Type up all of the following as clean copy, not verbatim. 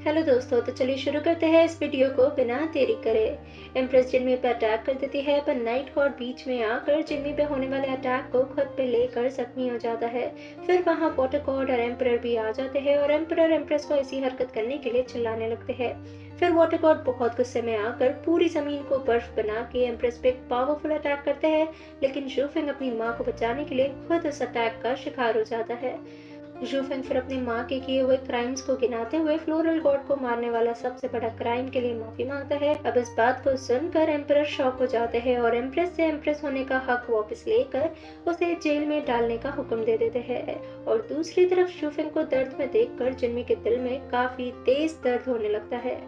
Hello दोस्तों, तो चलिए शुरू करते हैं इस वीडियो को बिना देरी करे। एम्प्रेस जिन्मी पर अटैक कर देती है, पर नाइट गॉड बीच में आकर जिन्मी पे होने वाले अटैक को खुद पे लेकर जख्मी हो जाता है। फिर वहाँ वाटर गॉड और एम्परर भी आ जाते हैं और एम्परर एम्प्रेस को ऐसी हरकत करने के लिए चिल्लाने लगते हैं। फिर वाटर गॉड बहुत गुस्से में आकर पूरी जमीन को बर्फ बना के एम्प्रेस पे पावरफुल अटैक करते हैं, लेकिन जूफिंग अपनी माँ को बचाने के लिए खुद उस अटैक का शिकार हो जाता है। जूफिंग फिर अपनी माँ के किए हुए क्राइम्स को गिनाते हुए फ्लोरल गॉड को मारने वाला सबसे बड़ा क्राइम के लिए माफी मांगता है। अब इस बात को सुनकर एम्परर शॉक हो जाते हैं और एम्प्रेस से एम्प्रेस होने का हक वापस लेकर उसे जेल में डालने का हुक्म दे देते हैं। और दूसरी तरफ जूफिंग को दर्द में देखकर जिन्मी के दिल में काफी तेज दर्द होने लगता है।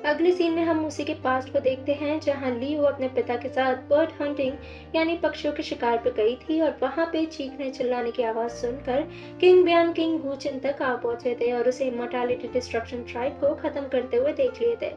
अगले सीन में हम उसी के पास्ट को देखते हैं, जहां लियो अपने पिता के साथ बर्ड हंटिंग यानी पक्षियों के शिकार पर गई थी और वहां पे चीखने चिल्लाने की आवाज सुनकर किंग ब्यान किंग वूचिन तक आ पहुंचे थे और उसे इमॉर्टैलिटी डिस्ट्रक्शन ट्राइब को खत्म करते हुए देख लिए थे।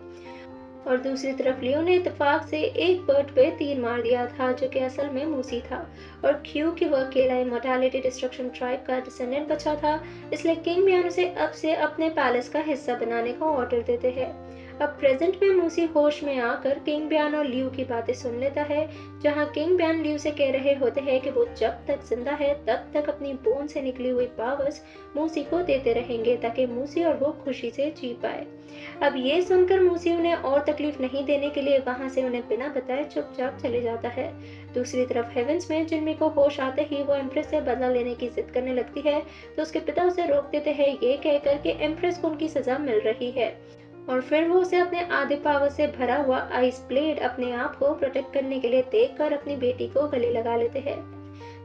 और दूसरी तरफ लियो ने इत्तेफाक से एक बर्ड पे तीर मार दिया था, जो कि असल में मूसी था। और क्योंकि वह अकेला इमॉर्टैलिटी डिस्ट्रक्शन ट्राइब का डिसेंडेंट बचा था, इसलिए किंग ब्यान उसे अब से अपने पैलेस का हिस्सा बनाने का ऑर्डर देते हैं। अब प्रेजेंट में मूसी होश में आकर किंग ब्यान और लियू की बातें सुन लेता है, जहां किंग ब्यान लियू से कह रहे होते हैं कि वो जब तक जिंदा है तब तक अपनी बोन से निकली हुई पावर्स मूसी को देते रहेंगे, ताकि मूसी और वो खुशी से जी पाए। अब ये सुनकर मूसी उन्हें और तकलीफ नहीं देने के लिए वहां से उन्हें बिना बताए चुपचाप चले जाता है। दूसरी तरफ हेवेंस में जिन्मी को होश आते ही वो एम्प्रेस से बदला लेने की जिद करने लगती है, तो उसके पिता उसे रोक देते हैं, ये कहकर कि एम्प्रेस को उनकी सजा मिल रही है। और फिर वो उसे अपने आधे पावर से भरा हुआ आइस ब्लेड अपने आप को प्रोटेक्ट करने के लिए देखकर अपनी बेटी को गले लगा लेते हैं।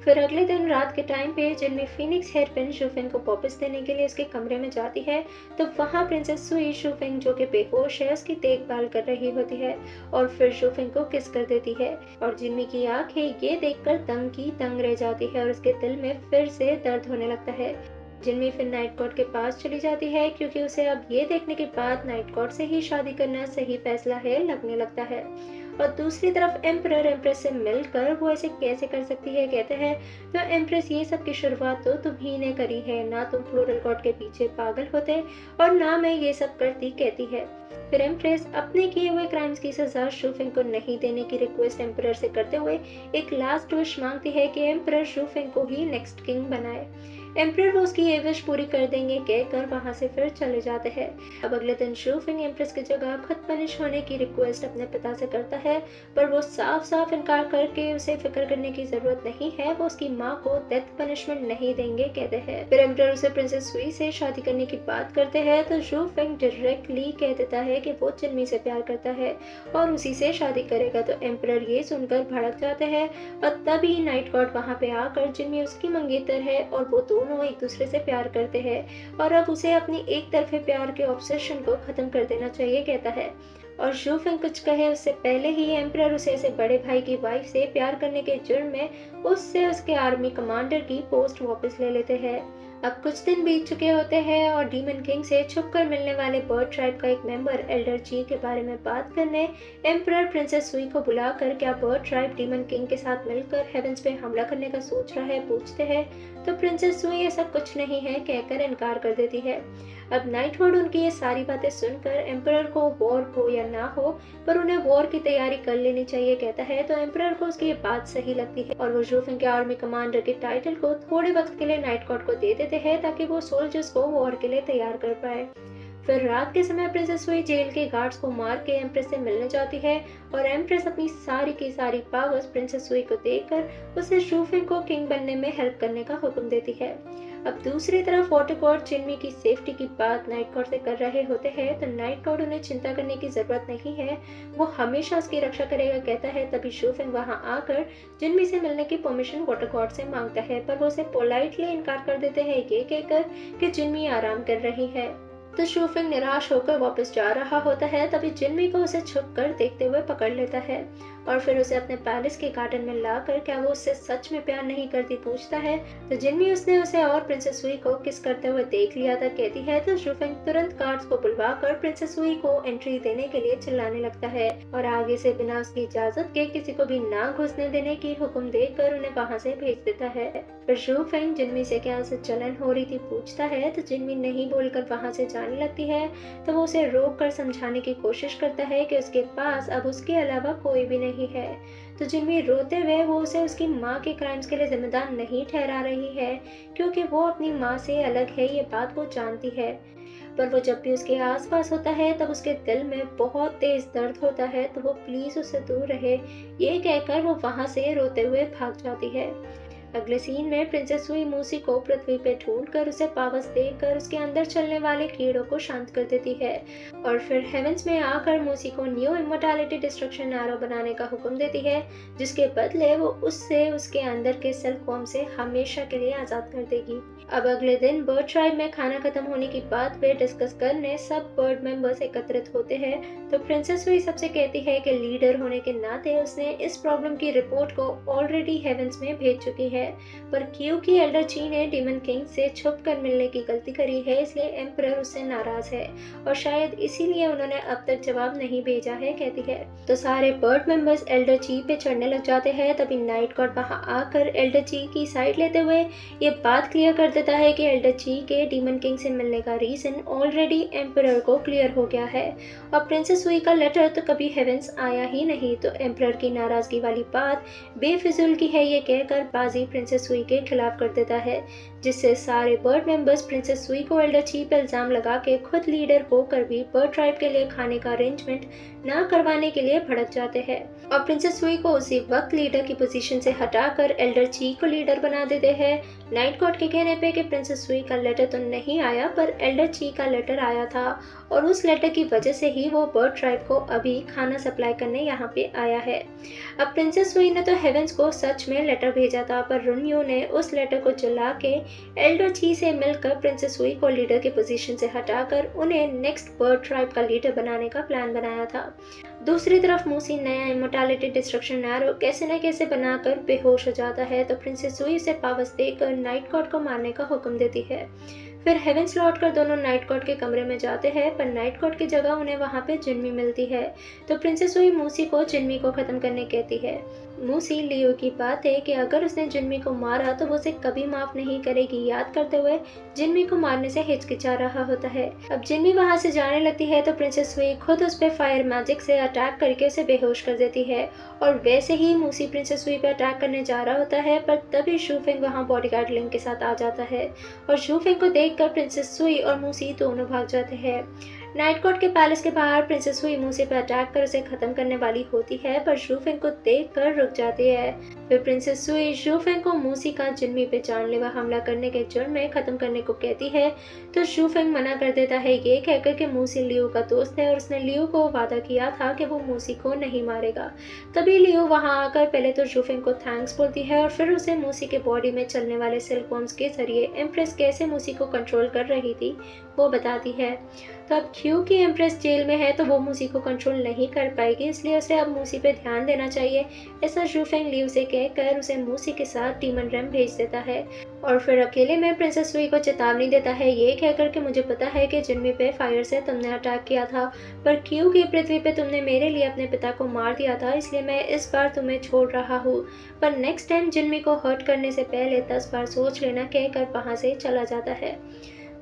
फिर अगले दिन रात के टाइम पे जिनमें फीनिक्स हेयरपिन शूफिंग को वापस देने के लिए उसके कमरे में जाती है, तो वहाँ प्रिंसेस सुई शूफिंग जो कि बेहोश है उसकी देखभाल कर रही होती है और फिर शूफिंग को किस कर देती है। और जिन्मी की आंखें ये देखकर तंग की तंग रह जाती है और उसके दिल में फिर से दर्द होने लगता है। जिन्मी फिर नाइट गॉड के पास चली जाती है, क्योंकि उसे अब ये देखने के बाद नाइट गॉड से ही शादी करना सही फैसला है लगने लगता है। और दूसरी तरफ एम्परर एम्प्रेस से मिलकर वो ऐसे कैसे कर सकती है कहते हैं, तो एम्प्रेस ये सब की शुरुआत तो तुम ही ने करी है, ना तुम फ्लोरल गॉड के पीछे पागल होते और ना मैं ये सब करती कहती है। फिर एम्प्रेस अपने किए हुए क्राइम्स की सजा शूफिंग को नहीं देने की रिक्वेस्ट एम्परर से करते हुए एक लास्ट विश मांगती है कि एम्परर शूफिंग को ही नेक्स्ट किंग बनाए। एम्परर वो उसकी ये विश पूरी कर देंगे कहकर वहां से फिर चले जाते हैं। अब अगले दिन शूफिंग एम्प्रेस की जगह खुद पनिश होने की रिक्वेस्ट अपने पिता से करता है, पर वो साफ साफ इनकार करके उसे फिक्र करने की जरूरत नहीं है, वो उसकी माँ को डेथ पनिशमेंट नहीं देंगे कहते हैं। फिर एम्परर उसे प्रिंसेस सुई से शादी करने की बात करते हैं, तो शूफिंग डायरेक्टली कह देता है कि वो जिन्मी से प्यार करता है और उसी से शादी करेगा। तो एम्परर ये सुनकर भड़क जाते हैं और तभी नाइट गॉड वहां पे आकर जिन्मी उसकी मंगेतर है और वो दोनों एक दूसरे से प्यार करते हैं और अब उसे अपनी एक तरफे प्यार के ऑब्सेशन को खत्म कर देना चाहिए कहता है। और शूफिंग कुछ कहे उससे पहले ही एम्परर उसे ऐसे बड़े भाई की वाइफ से प्यार करने के जुर्म में उससे उसके आर्मी कमांडर की पोस्ट वापस ले लेते हैं। अब कुछ दिन बीत चुके होते हैं और डीमन किंग से छुपकर मिलने वाले बर्ड ट्राइब का एक मेंबर एल्डर ची के बारे में बात करने एम्परर प्रिंसेस सुई को बुलाकर क्या बर्ड ट्राइब डीमन किंग के साथ मिलकर हेवेंस पे हमला करने का सोच रहा है पूछते हैं, तो प्रिंसेस सुई ऐसा कुछ नहीं है कहकर इनकार कर देती है। अब नाइट गॉड उनकी ये सारी बातें सुनकर एम्परर को वॉर हो या ना हो पर उन्हें वॉर की तैयारी कर लेनी चाहिए कहता है, तो एम्परर को उसकी ये बात सही लगती है और वो जूफिंग के आर्मी कमांडर के टाइटल को थोड़े वक्त के लिए नाइट गॉड को दे देते हैं, ताकि वो सोल्जर्स को वॉर के लिए तैयार कर पाए। फिर रात के समय प्रिंसेस सुई जेल के गार्ड्स को मार के एम्प्रेस से मिलने जाती है और एम्प्रेस अपनी सारी की सारी पावर्स प्रिंसेस सुई को देकर उसे शूफिंग को किंग बनने में हेल्प करने का हुक्म देती है। अब दूसरी तरफ वाटर गॉड जिन्मी की सेफ्टी की बात नाइट गॉड से कर रहे होते हैं, तो नाइट गॉड उन्हें चिंता करने की जरूरत नहीं है, वो हमेशा उसकी रक्षा करेगा कहता है। तभी शूफिंग वहां आकर जिन्मी से मिलने की परमिशन वाटर गॉड से मांगता है, पर वो उसे पोलाइटली इनकार कर देते हैं ये कहकर कि जिन्मी आराम कर रही है। तो शूफिंग निराश होकर वापस जा रहा होता है, तभी जिन्मी को उसे छुपकर देखते हुए पकड़ लेता है और फिर उसे अपने पैलेस के गार्डन में लाकर क्या वो उससे सच में प्यार नहीं करती पूछता है, तो जिन्मी उसने उसे और प्रिंसेस सुई को किस करते हुए देख लिया था कहती है। तो शूफिंग तुरंत गार्ड्स को बुलवाकर प्रिंसेस सुई को एंट्री देने के लिए चिल्लाने लगता है और आगे से बिना उसकी इजाजत के किसी को भी ना घुसने देने की हुक्म देकर उन्हें वहां से भेज देता है। फिर शूफिंग जिन्मी से क्या उसे जलन हो रही थी पूछता है, तो जिन्मी नहीं बोलकर वहां से जाने लगती है तो वो उसे रोक कर समझाने की कोशिश करता है कि उसके पास अब उसके अलावा कोई भी नहीं है। तो जिनमी रोते हुए वो उसे उसकी माँ के क्राइम्स के लिए जिम्मेदार नहीं ठहरा रही है, क्योंकि वो अपनी माँ से अलग है, ये बात वो जानती है। पर वो जब भी उसके आसपास होता है तब उसके दिल में बहुत तेज दर्द होता है, तो वो प्लीज उससे दूर रहे, ये कहकर वो वहां से रोते हुए भाग जाती है। अगले सीन में प्रिंसेस सुई मूसी को पृथ्वी पे ढूंढकर उसे पावर्स देकर उसके अंदर चलने वाले कीड़ों को शांत कर देती है, और फिर हेवंस में आकर मूसी को न्यू इमोर्टैलिटी डिस्ट्रक्शन एरो बनाने का हुक्म देती है, जिसके बदले वो उससे उसके अंदर के सिल्क वॉर्म से हमेशा के लिए आजाद कर देगी। अब अगले दिन बर्ड ट्राइब में खाना खत्म होने की बात पे डिस्कस करने सब बर्ड मेंबर्स एकत्रित होते हैं। तो प्रिंसेस सुई सबसे कहती है कि लीडर होने के नाते उसने इस प्रॉब्लम की रिपोर्ट को ऑलरेडी हेवंस में भेज चुकी है, पर क्योंकि एल्डर ची ने डीमन किंग से छुप कर मिलने की गलती करी है, इसलिए एम्परर उससे नाराज है और शायद इसीलिए उन्होंने अब तक जवाब नहीं भेजा है, कहती है। तो सारे बर्ड मेंबर्स एल्डर ची पे चढ़ने लग जाते हैं। तभी नाइट गॉड वहां आकर एल्डर ची की साइड लेते हुए ये बात क्लियर कर देता है कि एल्डर ची के डीमन किंग से मिलने का रीजन ऑलरेडी एम्परर को क्लियर हो गया है, और प्रिंसेस सुई का लेटर तो कभी हेवंस आया ही नहीं, तो एम्परर की नाराजगी वाली बात बेफिजूल की है, ये कहकर बाजी प्रिंसेस सुई के खिलाफ कर देता है, जिससे सारे बर्ड मेंबर्स प्रिंसेस सुई को एल्डर ची पर इल्जाम लगा के खुद लीडर होकर भी बर्ड ट्राइब के लिए खाने का अरेंजमेंट ना करवाने के लिए भड़क जाते हैं, और प्रिंसेस सुई को उसी वक्त लीडर की पोजीशन से हटाकर एल्डर ची को लीडर बना देते हैं। नाइट गॉड के कहने पे कि प्रिंसेस सुई का लेटर तो नहीं आया, पर एल्डर ची का लेटर आया था, और उस लेटर की वजह से ही वो बर्ड ट्राइब को अभी खाना सप्लाई करने यहाँ पे आया है। अब प्रिंसेस सुई ने तो हेवंस को सच में लेटर भेजा था, पर रुनयू ने उस लेटर को जला के एल्डर ची से मिलकर प्रिंसेस सुई को लीडर की पोजीशन से हटाकर उन्हें नेक्स्ट बर्ड ट्राइब का लीडर बनाने का प्लान बनाया था। दूसरी तरफ मूसी नया इमोर्टैलिटी डिस्ट्रक्शन एरो कैसे न कैसे बनाकर बेहोश हो जाता है, तो प्रिंसेस सुई से पावर्स देकर नाइट गॉड को मारने का हुक्म देती है। फिर हेवंस लौटकर दोनों नाइट गॉड के कमरे में जाते हैं, पर नाइट गॉड की जगह उन्हें वहां पे जिन्मी मिलती है। तो प्रिंसेस सुई मूसी को जिन्मी को खत्म करने कहती है। मूसी लियो की बात है कि अगर उसने जिन्मी को मारा तो वो उसे कभी माफ नहीं करेगी, याद करते हुए जिन्मी को मारने से हिचकिचा रहा होता है। अब जिन्मी वहां से जाने लगती है तो प्रिंसेस सुई खुद उस पर फायर मैजिक से अटैक करके उसे बेहोश कर देती है, और वैसे ही मूसी प्रिंसेस सुई पर अटैक करने जा रहा होता है, पर तभी शूफेंग वहां बॉडीगार्ड लिंग के साथ आ जाता है, और शूफेंग को देखकर प्रिंसेस सुई और मूसी दोनों भाग जाते हैं। नाइट गॉड के पैलेस के बाहर प्रिंसेस सुई मूसी पर अटैक कर उसे खत्म करने वाली होती है, पर शूफेंग को देखकर रुक जाती है। फिर प्रिंसेस सुई शूफेंग को मूसी का जिन्मी पे जानलेवा हमला करने के जुर्म में खत्म करने को कहती है, तो शूफेंग मना कर देता है, ये कहकर कि मूसी लियो का दोस्त है और उसने लियो को वादा किया था कि वो मूसी को नहीं मारेगा। तभी लियो वहां आकर पहले तो शूफेंग को थैंक्स बोलती है, और फिर उसे मूसी के बॉडी में चलने वाले सिल्कवॉर्म्स के जरिए एम्प्रेस कैसे मूसी को कंट्रोल कर रही थी वो बताती है। तो अब क्योंकि एम्प्रेस जेल में है तो वो मूसी को कंट्रोल नहीं कर पाएगी, इसलिए उसे अब मूसी पे ध्यान देना चाहिए, ऐसा शूफेंग लियो से कहकर उसे मूसी के साथ डीमन रेम भेज देता है, और फिर अकेले में प्रिंसेस सुई को चेतावनी देता है, ये कहकर कि मुझे पता है कि जिन्मी पे फायर से तुमने अटैक किया था, पर क्योंकि पृथ्वी पे तुमने मेरे लिए अपने पिता को मार दिया था, इसलिए मैं इस बार तुम्हें छोड़ रहा हूँ, पर नेक्स्ट टाइम जिन्मी को हर्ट करने से पहले 10 बार सोच लेना, कहकर वहां से चला जाता है।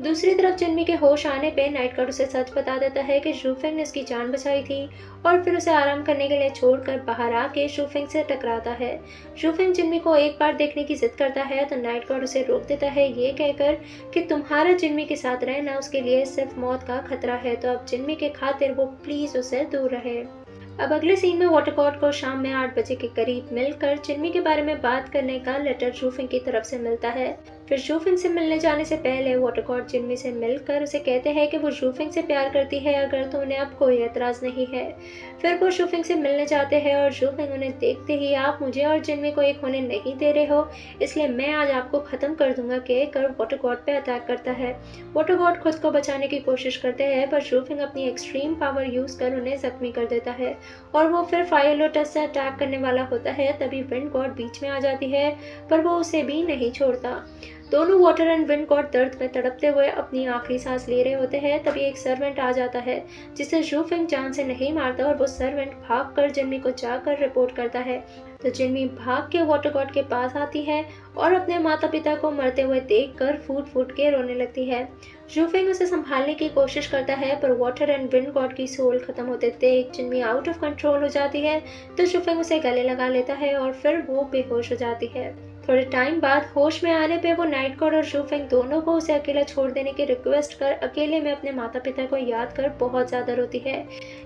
दूसरी तरफ जिन्मी के होश आने पे नाइट गॉड उसे सच बता देता है कि शूफेंग ने उसकी जान बचाई थी, और फिर उसे आराम करने के लिए छोड़कर बाहर आके शूफेंग से टकराता है। शूफेंग जिन्मी को एक बार देखने की जिद करता है, तो नाइट गॉड उसे रोक देता है, ये कहकर कि तुम्हारा जिन्मी के साथ रहना उसके लिए सिर्फ मौत का खतरा है, तो अब जिन्मी के खातिर वो प्लीज उससे दूर रहे। अब अगले सीन में वाटर गॉड को शाम में 8 बजे के करीब मिलकर जिन्मी के बारे में बात करने का लेटर शूफिंग की तरफ से मिलता है। फिर शूफिंग से मिलने जाने से पहले वाटर गॉड जिन्मी से मिलकर उसे कहते हैं कि वो शूफिंग से प्यार करती है अगर तो उन्हें अब कोई एतराज नहीं है। फिर वो शूफिंग से मिलने जाते हैं और शूफिंग उन्हें देखते ही आप मुझे और जिन्मी को एक होने नहीं दे रहे हो, इसलिए मैं आज आपको खत्म कर दूंगा कहकर वाटर गॉड पे अटैक करता है। वाटर गॉड खुद को बचाने की कोशिश करते हैं, पर शूफिंग अपनी एक्सट्रीम पावर यूज कर उन्हें जख्मी कर देता है, और वो फिर फायर लोटस से अटैक करने वाला होता है। तभी विंड गॉड बीच में आ जाती है, पर वो उसे भी नहीं छोड़ता। दोनों वाटर एंड विंड गॉड दर्द में तड़पते हुए अपनी आखिरी सांस ले रहे होते हैं। तभी एक सर्वेंट आ जाता है जिसे शूफिंग जान से नहीं मारता, और वो सर्वेंट भागकर जिन्मी को जाकर रिपोर्ट करता है। तो जिनमी भाग के वाटर गॉड के पास आती है और अपने माता पिता को मरते हुए देखकर फूट फूट के रोने लगती है। जूफेंग उसे संभालने की कोशिश करता है, पर वाटर एंड विंड गॉड की सोल खत्म होते देख जिनमी आउट ऑफ कंट्रोल हो जाती है। तो जूफेंग उसे गले लगा लेता है और फिर वो बेहोश हो जाती है। थोड़े टाइम बाद होश में आने पे वो नाइट गॉड और जूफेंग दोनों को उसे अकेला छोड़ देने की रिक्वेस्ट कर अकेले में अपने माता पिता को याद कर बहुत ज्यादा रोती है।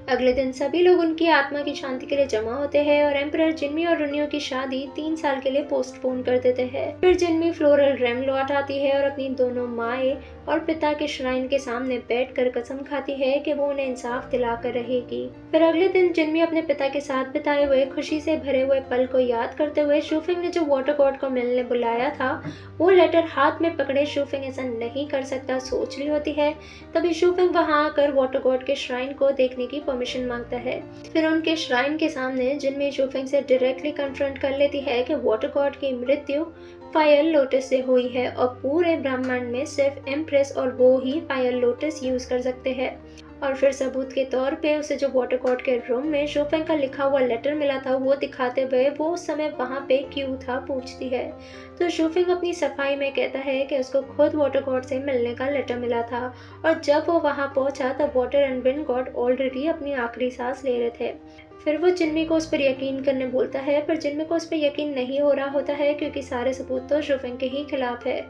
अगले दिन सभी लोग उनकी आत्मा की शांति के लिए जमा होते हैं और एम्परर जिनमी और रुनियो की शादी 3 साल के लिए पोस्टपोन कर देते हैं। फिर जिनमी फ्लोरल रेम लौट आती है और अपनी दोनों माए और पिता के श्राइन के सामने बैठकर कसम खाती है कि वो उन्हें इंसाफ दिलाकर रहेगी। फिर अगले दिन जिनमी अपने पिता के साथ बिताए हुए खुशी से भरे हुए पल को याद करते हुए जूफेंग ने जो वाटर गॉड को मिलने बुलाया था वो लेटर हाथ में पकड़े जूफेंग ऐसा नहीं कर सकता सोच रही होती है। तभी जूफेंग वहां आकर वाटर गॉड के श्राइन को देखने की परमिशन मांगता है। फिर उनके श्राइन के सामने जिनमी जूफेंग से डायरेक्टली कन्फ्रंट कर लेती है कि वाटर गॉड की मृत्यु फायर लोटस से हुई है और पूरे ब्रह्मांड में सिर्फ एम्प्रेस और वो ही फायर लोटस यूज कर सकते हैं। और फिर सबूत के तौर पे उसे जो वाटर गॉड के रूम में जूफेंग का लिखा हुआ लेटर मिला था वो दिखाते हुए वो उस समय वहां पे क्यों था पूछती है। तो जूफेंग अपनी सफाई में कहता है कि उसको खुद वाटर गॉड से मिलने का लेटर मिला था और जब वो वहां पहुंचा तब water and wind God already अपनी आखिरी सांस ले रहे थे। फिर वो जिनमी को उस पर यकीन करने बोलता है, पर जिनमी को उस पर यकीन नहीं हो रहा होता है क्योंकि सारे सबूत तो जूफेंग के ही खिलाफ है।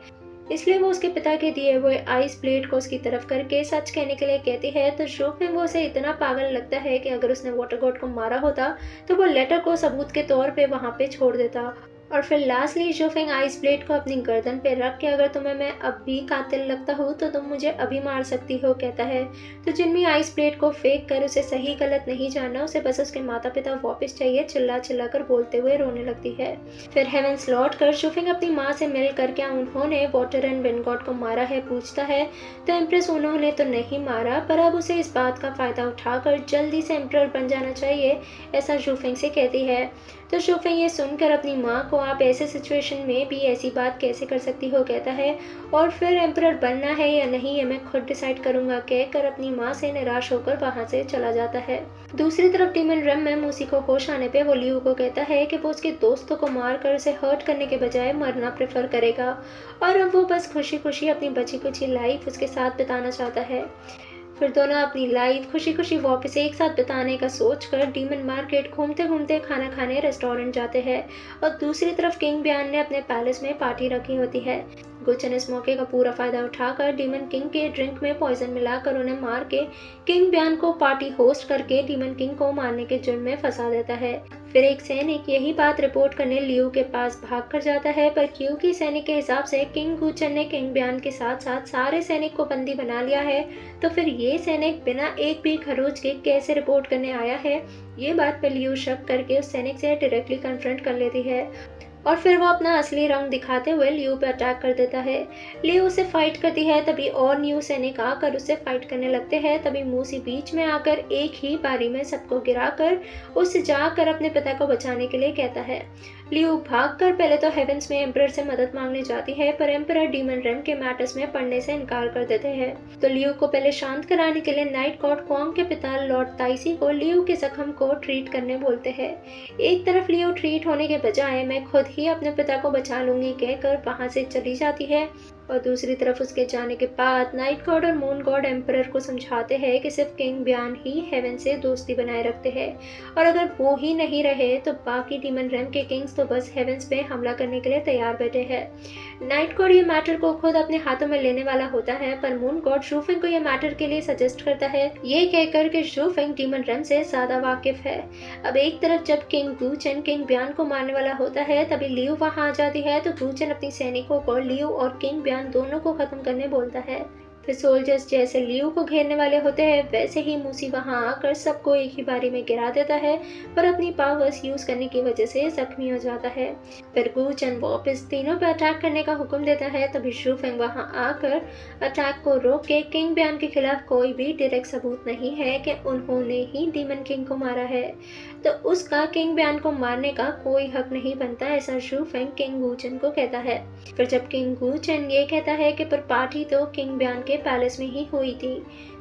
इसलिए वो उसके पिता के दिए हुए आइस प्लेट को उसकी तरफ करके सच कहने के लिए कहती है। तो जूफेंग वो उसे इतना पागल लगता है कि अगर उसने वाटर गॉड को मारा होता तो वो लेटर को सबूत के तौर पे वहां पे छोड़ देता। और फिर लास्टली जूफेंग आइस प्लेट को अपनी गर्दन पे रख के अगर तुम्हें मैं अब भी कातिल लगता हूँ तो तुम मुझे अभी मार सकती हो कहता है। तो जिनमी आइस प्लेट को फेंक कर उसे सही गलत नहीं जानना, उसे बस उसके माता पिता वापस चाहिए चिल्ला चिल्ला कर बोलते हुए रोने लगती है। फिर हेवेंस लौट कर जूफेंग अपनी माँ से मिलकर क्या उन्होंने वाटर एंड विंड गॉड को मारा है पूछता है। तो एम्प्रेस उन्होंने तो नहीं मारा, पर अब उसे इस बात का फायदा उठाकर जल्दी से एम्प्रर बन जाना चाहिए ऐसा जूफेंग से कहती है। तो जूफेंग ये सुनकर अपनी माँ को आप ऐसे सिचुएशन में भी ऐसी बात कैसे कर सकती हो कहता है और फिर एम्परर बनना है या नहीं ये मैं खुद डिसाइड करूंगा कहकर अपनी माँ से निराश होकर वहां से चला जाता है। दूसरी तरफ डीमन रेम में मूसी को होश आने पे वो लियू को कहता है कि वो उसके दोस्तों को मार कर उसे हर्ट करने के बजाय मरना प्रेफर करेगा और अब वो बस खुशी खुशी अपनी बची कुची लाइफ उसके साथ बिताना चाहता है। फिर दोनों अपनी लाइफ खुशी खुशी वापस एक साथ बिताने का सोचकर डीमन मार्केट घूमते घूमते खाना खाने रेस्टोरेंट जाते हैं और दूसरी तरफ किंग ब्यान ने अपने पैलेस में पार्टी रखी होती है। गुचन इस मौके का पूरा फायदा उठाकर डीमन किंग के ड्रिंक में पॉइजन मिलाकर उन्हें मार के किंग ब्यान को पार्टी होस्ट करके डीमन किंग को मारने के जुर्म में फंसा देता है। फिर एक सैनिक यही बात रिपोर्ट करने लियू के पास भाग कर जाता है, पर क्योंकि सैनिक के हिसाब से किंग गुचन ने किंग ब्यान के साथ साथ सारे सैनिक को बंदी बना लिया है, तो फिर ये सैनिक बिना एक भी खरोच के कैसे रिपोर्ट करने आया है। ये बात पे लियू शक करके उस सैनिक से डायरेक्टली कन्फ्रंट कर लेती है और फिर वो अपना असली रंग दिखाते हुए लियू पे अटैक कर देता है। लियू उसे फाइट करती है, तभी और न्यू सैनिक आकर उससे फाइट करने लगते हैं। तभी मूसी बीच में आकर एक ही बारी में सबको गिराकर उससे जाकर अपने पिता को बचाने के लिए कहता है। लियू भागकर पहले तो हेवेंस में एम्परर से मदद मांगने जाती है, पर एम्परर डीमन रेम के मैटर्स में पढ़ने से इनकार कर देते हैं। तो लियू को पहले शांत कराने के लिए नाइट गॉड क्वांग के पिता लॉर्ड ताइसी को लियू के जख्म को ट्रीट करने बोलते हैं। एक तरफ लियू ट्रीट होने के बजाय मैं खुद ही अपने पिता को बचा लूंगी कहकर वहां से चली जाती है और दूसरी तरफ उसके जाने के बाद नाइट गॉड और मून गॉड एम्परर को समझाते हैं कि सिर्फ किंग ब्यान ही हेवन से दोस्ती बनाए रखते हैं और अगर वो ही नहीं रहे तो बाकी डीमन रेम के किंग्स तो बस हेवेंस पे हमला करने के लिए तैयार बैठे हैं। नाइट गॉड ये मैटर को खुद अपने हाथों में लेने वाला होता है, पर मून गॉड शूफेंग को ये मैटर के लिए सजेस्ट करता है, ये कहकर कि शूफेंग डीमन रेम से ज्यादा वाकिफ है। अब एक तरफ जब किंग गुचन किंग ब्यान को मारने वाला होता है तभी लियू वहां आ जाती है, तो गुचन अपनी सैनिकों को लियू और किंग ब्यान दोनों को खत्म करने बोलता है। फिर सोल्जर्स जैसे लियू को घेरने वाले होते हैं वैसे ही मूसी वहां आकर सबको एक ही बारी में गिरा देता है, पर अपनी पावर्स यूज करने की वजह से जख्मी हो जाता है। फिर गुचन वापस तीनों पे अटैक करने का हुक्म देता है, तभी शूफेंग वहां आकर अटैक को रोक के किंग ब्यान के खिलाफ कोई भी डायरेक्ट सबूत नहीं है कि उन्होंने ही डीमन किंग को मारा है, तो उसका किंग ब्यान को मारने का कोई हक नहीं बनता, ऐसा शूफेंग किंग गुचन को कहता है। फिर जब किंग गुचन ये कहता है कि पर पार्टी तो किंग ब्यान के पैलेस में ही हुई थी,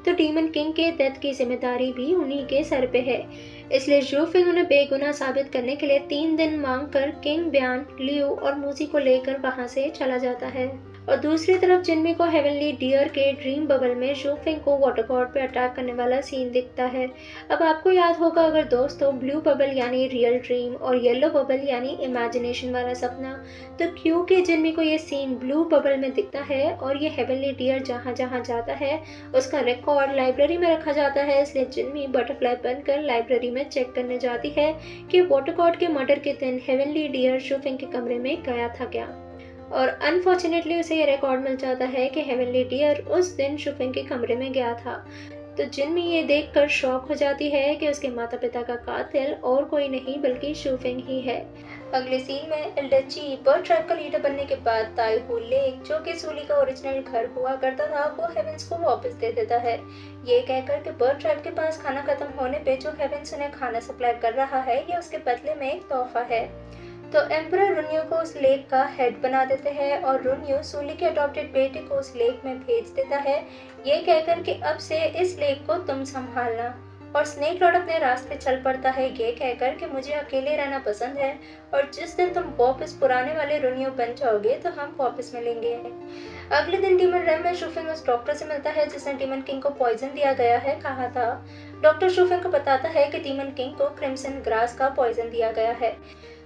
तो डीमन किंग के डेथ की जिम्मेदारी भी उन्हीं के सर पे है। इसलिए जू फिंग उन्हें बेगुनाह साबित करने के लिए 3 दिन मांगकर किंग ब्यान, लियू और मूसी को लेकर वहां से चला जाता है। और दूसरी तरफ जिनमी को हेवनली डियर के ड्रीम बबल में जू फिंग को वाटर गॉड पे अटैक करने वाला सीन दिखता है। अब आपको याद होगा अगर दोस्तों, ब्लू बबल यानी रियल ड्रीम और येलो बबल यानी इमेजिनेशन वाला सपना। तो क्योंकि जिनमी को ये सीन ब्लू बबल में दिखता है और ये हेवनली डियर जहाँ जहाँ जाता है उसका रिकॉर्ड लाइब्रेरी में रखा जाता है, इसलिए जिनमी बटरफ्लाई बनकर लाइब्रेरी में चेक करने जाती है कि वाटर गॉड के मर्डर के दिन हेवनली डियर जू फिंग के कमरे में गया था क्या। और अनफॉर्चुनेटली उसे ये रिकॉर्ड मिल जाता है कि हेवनली डियर उस दिन शू फिंग के कमरे में गया था। तो जिनमी ये देखकर शॉक हो जाती है कि उसके माता पिता का कातिल और कोई नहीं बल्कि शू फिंग ही है। अगले सीन में एल्डर ची बर्ड ट्राइब का लीडर बनने के बाद ताइहू लेक, जो कि सूली का ओरिजिनल घर हुआ करता था, वो हेवेंस को वापस दे देता है, ये कहकर कि बर्ड ट्राइब के पास खाना खत्म होने पे जो हेवेंस उन्हें खाना सप्लाई कर रहा है ये उसके बदले में एक तोहफा है। तो एम्परर रुनियो को उस लेक का हेड बना देते हैं और रुनियो सूली के अडॉप्टेड बेटे को उस लेक में भेज देता है, ये कहकर कि अब से इस लेक को तुम संभालना। और स्नेक लॉर्ड अपने रास्ते चल पड़ता है, ये कहकर कि मुझे अकेले रहना पसंद है और जिस दिन तुम वापस पुराने वाले रुनियो बन जाओगे तो हम वापस मिलेंगे। अगले दिन डीमन रैम में शू फिंग उस डॉक्टर से मिलता है जिसने डीमन किंग को पॉइजन दिया गया है कहा था। डॉक्टर शू फिंग को बताता है कि डीमन किंग को क्रिम्सन ग्रास का पॉइजन दिया गया है।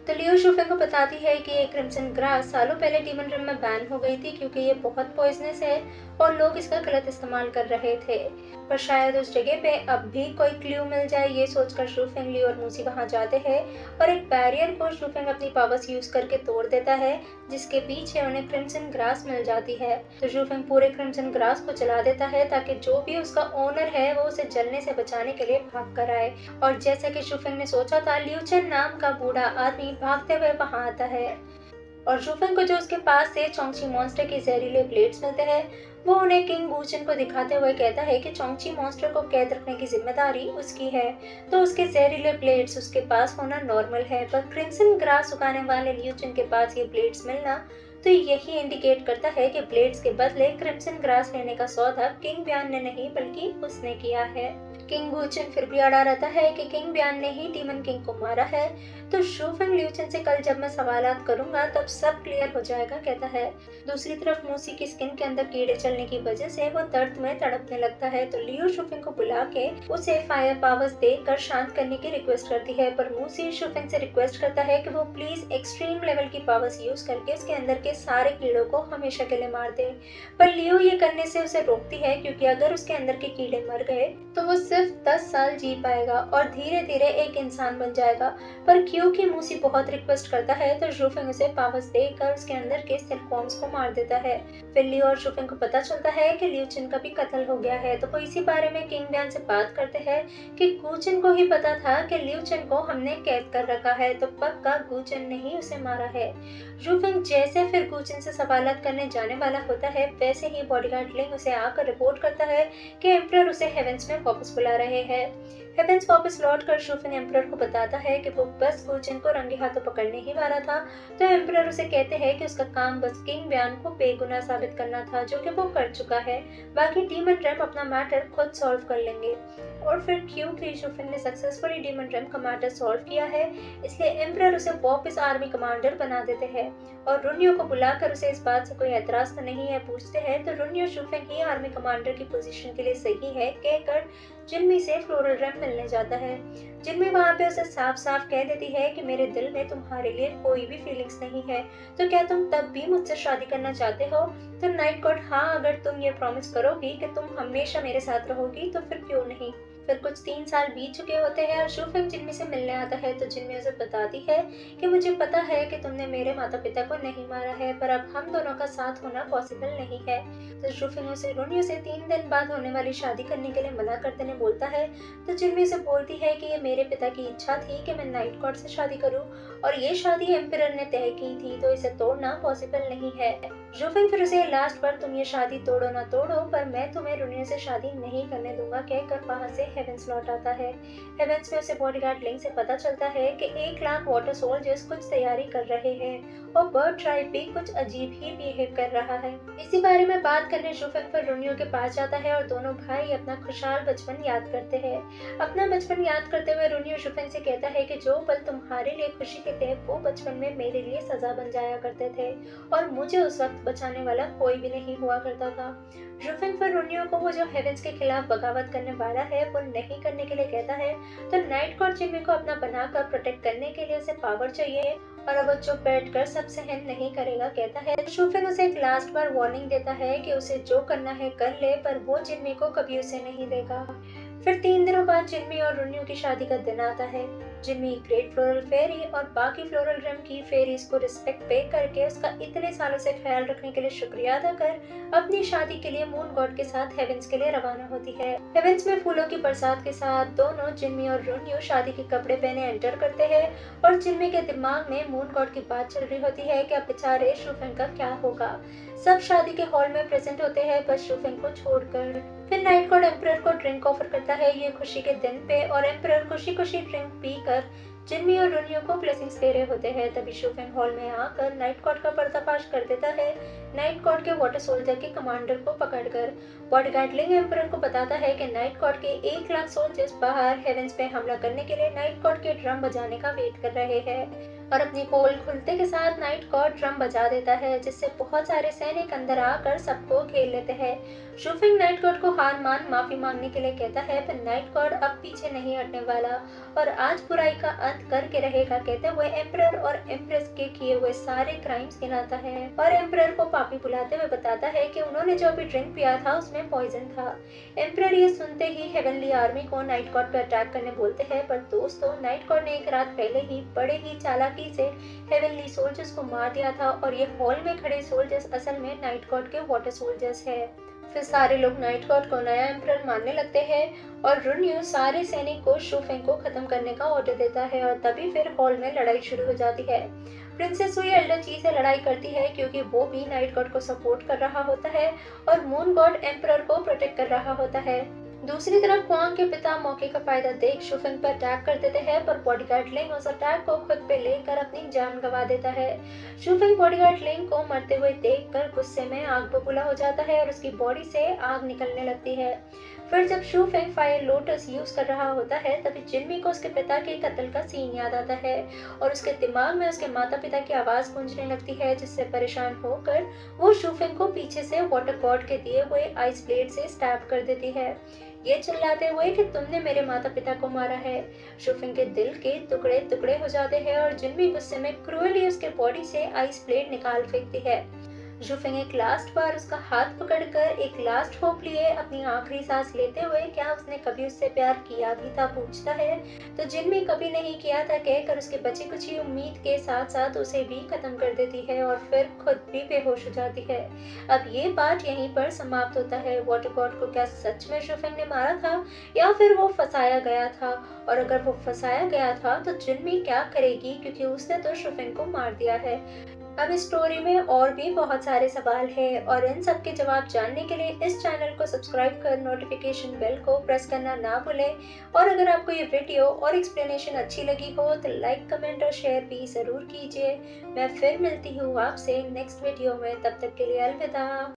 तो लियो शू फिंग को बताती है कि ये क्रिम्सन ग्रास सालों पहले डीमन रिम में बैन हो गई थी क्योंकि ये बहुत पॉइजनस है और लोग इसका गलत इस्तेमाल कर रहे थे, पर शायद उस जगह पे अब भी कोई क्लू मिल जाए, ये सोचकर शू फिंग, लियो और मूसी वहां जाते हैं और एक बैरियर को शू फिंग अपनी पावर्स यूज करके तोड़ देता है जिसके पीछे उन्हें क्रिम्सन ग्रास मिल जाती है। तो शू फिंग पूरे क्रिम्सन ग्रास को जला देता है ताकि जो भी उसका ओनर है वो उसे जलने से बचाने के लिए भाग कर आए। और जैसा कि शू फिंग ने सोचा था, लियू चेन नाम का बूढ़ा आदमी भागते हुए वहां आता है और शू फिंग को जो उसके पास से चोंगची मॉन्स्टर के जहरीले ब्लेड्स मिलते हैं वो उन्हें किंग वूचन को दिखाते हुए कहता है कि चोंगची मॉन्स्टर को कैद रखने की जिम्मेदारी उसकी है, तो उसके जहरीले ब्लेड्स उसके पास होना नॉर्मल है, पर क्रिम्सन ग्रास उगाने वाले ल्यूचन के पास ये ब्लेड्स मिलना तो यही इंडिकेट करता है कि ब्लेड्स के बदले क्रिम्सन ग्रास लेने का सौदा किंग ब्यान ने नहीं बल्कि उसने किया है। किंग वूचन फिर भी अड़ा रहता है कि किंग ब्यान ने ही डीमन किंग को मारा है। तो शू फिंग ल्यूचन से कल जब मैं सवालात करूंगा तब सब क्लियर हो जाएगा कहता है। दूसरी तरफ मूसी की स्किन के अंदर कीड़े चलने की वजह से वो दर्द में तड़पने लगता है, तो लियो शू फिंग को बुला के उसे फायर पावर्स देकर शांत करने की रिक्वेस्ट करती है, पर मूसी शू फिंग से रिक्वेस्ट करता है कि वो प्लीज एक्सट्रीम लेवल की पावर्स यूज करके उसके अंदर के सारे कीड़ों को हमेशा के लिए मार दे। पर लियो ये करने से उसे रोकती है क्योंकि अगर उसके अंदर के कीड़े मर गए तो वो सिर्फ 10 साल जी पाएगा और धीरे धीरे एक इंसान बन जाएगा। पर क्योंकि मूसी बहुत रिक्वेस्ट करता है तो शू फिंग उसे पावर्स देकर उसके अंदर के सिल्कवॉर्म्स को मार देता है। फिर लियो और शू फिंग को पता चलता है कि ल्यूचन का भी कत्ल हो गया है, तो वो इसी बारे में किंग ब्यान से बात करते हैं कि गूचन को ही पता था कि ल्यूचन को हमने कैद कर रखा है, तो पक्का गूचन ने ही उसे मारा है। शू फिंग जैसे फिर गूचन से सवालात करने जाने वाला होता है वैसे ही बॉडीगार्ड लिंग उसे आकर रिपोर्ट करता है कि एम्परर उसे हेवेंस में वापस बुला रहे हैं। हेवेंस वापस लौटकर शू फिंग एम्परर को बताता है कि वो बस गूचन को रंगे हाथों पकड़ने ही वाला था, तो एम्परर उसे कहते हैं कि उसका काम बस किंग ब्यान को बेगुनाह साबित करना था, जो कि वो कर चुका है, बाकी डीमन रैम अपना मैटर खुद सॉल्व कर लेंगे। और फिर क्योंकि शू फिंग ने सक्सेसफुली डीमन रैम का मैटर सॉल्व किया है इसलिए एम्परर उसे वापस आर्मी कमांडर बना देते हैं और रुनियो को बुलाकर उसे इस बात से कोई एतराज तो नहीं है पूछते हैं, तो रुनियो शू फिंग ही आर्मी कमांडर की पोजीशन के लिए सही है कहकर जिनमी से फ्लोरल रैम मिलने जाता है। जिनमी वहाँ पे उसे साफ साफ कह देती है कि मेरे दिल में तुम्हारे लिए कोई भी फीलिंग्स नहीं है, तो क्या तुम तब भी मुझसे शादी करना चाहते हो। तो नाइट गॉड, हाँ अगर तुम ये प्रॉमिस करोगी कि तुम हमेशा मेरे साथ रहोगी तो फिर क्यों नहीं। फिर कुछ 3 साल बीत चुके होते हैं और शू फिंग जिनमी से मिलने आता है, तो जिनमी उसे बताती है कि मुझे पता है कि तुमने मेरे माता पिता को नहीं मारा है, पर अब हम दोनों का साथ होना पॉसिबल नहीं है। तो शू फिंग उसे रुनियो से 3 दिन बाद होने वाली शादी करने के लिए मना कर देने बोलता है, तो जिनमी उसे बोलती है कि ये मेरे पिता की इच्छा थी कि मैं नाइट गॉड से शादी करूं और ये शादी एम्परर ने तय की थी, तो इसे तोड़ना पॉसिबल नहीं है। शू फिंग फिर उसे लास्ट पर तुम ये शादी तोड़ो ना तोड़ो पर मैं तुम्हें रुनियो से शादी नहीं करने दूंगा कहकर वहां से हेवेंस लौट आता है। हेवेंस में उसे बॉडीगार्ड लिंग से पता चलता है कि 1 लाख वाटर सोल्जर्स कुछ तैयारी कर रहे हैं और बर्ड ट्राइब भी कुछ अजीब ही बिहेव कर रहा है। इसी बारे में बात करने शुफेंग फिर रुनियो के पास जाता है और दोनों भाई अपना खुशहाल बचपन याद करते हैं। अपना बचपन याद करते हुए रुनियो शुफेंग से कहता है कि जो पल तुम्हारे लिए खुशी के थे वो बचपन में मेरे लिए सजा बन जाया करते थे और मुझे उस वक्त बचाने वाला कोई भी नहीं हुआ करता था। शुफेंग फिर रुनियो को वो जो हेवेंस के खिलाफ बगावत करने वाला है वो नहीं करने के लिए कहता है, तो नाइट कोड जिम्मी को अपना बनाकर प्रोटेक्ट करने के लिए उसे पावर चाहिए और अब वो चुप बैठकर सब सहन नहीं करेगा कहता है। शुफेंग उसे एक लास्ट बार वार्निंग देता है कि उसे जो करना है कर ले, पर वो जिम्मी को कभी उसे नहीं देगा। फिर 3 दिनों बाद जिम्मी और रुनियो की शादी का दिन आता है। जिम्मी ग्रेट फ्लोरल फेरी और बाकी फ्लोरल ड्रम की फेरीज को रिस्पेक्ट पे करके उसका इतने सालों से ख्याल रखने के लिए शुक्रिया अदा कर अपनी शादी के लिए मून गॉड के साथ हेवेंस के लिए रवाना होती है। हेवेंस में फूलों की बरसात के साथ दोनों जिम्मी और रुनियो शादी के कपड़े पहने एंटर करते हैं और जिम्मी के दिमाग में मून गॉड की बात चल रही होती है कि अब बेचारे शुफेंग का क्या होगा। सब शादी के हॉल में प्रेजेंट होते हैं बस शुफेंग को छोड़कर। फिर नाइट गॉड एम्परर को ड्रिंक ऑफर करता है ये खुशी के दिन पे और एम्परर खुशी खुशी ड्रिंक पीकर जिम्मी और रुनियो को ब्लेसिंग्स दे रहे होते हैं। तभी शुफेंग हॉल में आकर नाइट गॉड का पर्दाफाश कर देता है, नाइट गॉड के वाटर सोल्जर के कमांडर को पकड़कर। बॉडीगार्ड लिंग एम्परर को बताता है कि नाइट गॉड के 1 लाख सोल्जर्स बाहर हेवेंस पे हमला करने के लिए नाइट गॉड के ड्रम बजाने का वेट कर रहे हैं और अपनी पोल खुलते के साथ नाइट गॉड ड्रम बजा देता है जिससे बहुत सारे सैनिक अंदर आकर सबको घेर लेते हैं। शुफेंग नाइट गॉड को हार मान माफी मांगने के लिए कहता है, पर नाइट गॉड अब पीछे नहीं हटने वाला और आज बुराई का अंत करके रहेगा कहते हुए एम्परर और एम्प्रेस के किए हुए सारे क्राइम्स गिनाता है और एम्परर को पापी बुलाते हुए बताता है कि उन्होंने जो अभी ड्रिंक पिया था उसमें पॉइजन था। एम्परर ये सुनते ही हेवनली आर्मी को नाइट गॉड पर अटैक करने बोलते हैं, पर दोस्तों नाइट गॉड ने एक रात पहले ही बड़े ही चालाकी से हेवनली सोल्जर्स को मार दिया था और ये हॉल में खड़े सोल्जर्स असल में नाइट गॉड के वाटर सोल्जर्स है। फिर सारे लोग नाइट गॉड को नया एम्परर मानने लगते हैं और रुनियो सारे सैनिक को शुफेंग को खत्म करने का ऑर्डर देता है और तभी फिर हॉल में लड़ाई शुरू हो जाती है। प्रिंसेस सुई एल्डर ची से लड़ाई करती है क्योंकि वो भी नाइट गॉड को सपोर्ट कर रहा होता है और मून गॉड एम्परर को प्रोटेक्ट कर रहा होता है। दूसरी तरफ क्वांग के पिता मौके का फायदा देख शुफेंग पर अटैक कर देते हैं, पर बॉडीगार्ड लिंग उस अटैक को खुद पे लेकर अपनी जान गंवा देता है। शुफेंग बॉडीगार्ड लिंग को मरते हुए देखकर गुस्से में आग बबूला हो जाता है और उसकी बॉडी से आग निकलने लगती है। फिर जब शुफेंग फायर लोटस यूज कर रहा होता है तभी जिन्मी को उसके पिता के कत्ल का सीन याद आता है और उसके दिमाग में उसके माता पिता की आवाज गूंजने लगती है, जिससे परेशान होकर वो शुफेंग को पीछे से वाटर गॉड के दिए हुए आइस ब्लेड से स्टैब कर देती है, ये चिल्लाते हुए कि तुमने मेरे माता पिता को मारा है। शुफेंग के दिल के टुकड़े टुकड़े हो जाते हैं और जिन्मी गुस्से में क्रूअली उसके बॉडी से आइस ब्लेड निकाल फेंकती है। शुफेंग एक लास्ट बार उसका हाथ पकड़कर एक लास्ट होप लिए अपनी आखिरी सांस लेते हुए क्या उसने कभी उससे प्यार किया भी था पूछता है, तो जिन्मी कभी नहीं किया था कहकर उसके बची कुची उम्मीद के साथ साथ उसे भी खत्म कर देती है और फिर खुद भी बेहोश हो जाती है। अब ये पार्ट यहीं पर समाप्त होता है। वाटर गॉड को क्या सच में शुफेंग ने मारा था या फिर वो फंसाया गया था, और अगर वो फंसाया गया था तो जिन्मी क्या करेगी क्योंकि उसने तो शुफेंग को मार दिया है। अब इस स्टोरी में और भी बहुत सारे सवाल हैं और इन सब के जवाब जानने के लिए इस चैनल को सब्सक्राइब कर नोटिफिकेशन बेल को प्रेस करना ना भूलें और अगर आपको ये वीडियो और एक्सप्लेनेशन अच्छी लगी हो तो लाइक कमेंट और शेयर भी ज़रूर कीजिए। मैं फिर मिलती हूँ आपसे नेक्स्ट वीडियो में, तब तक के लिए अलविदा।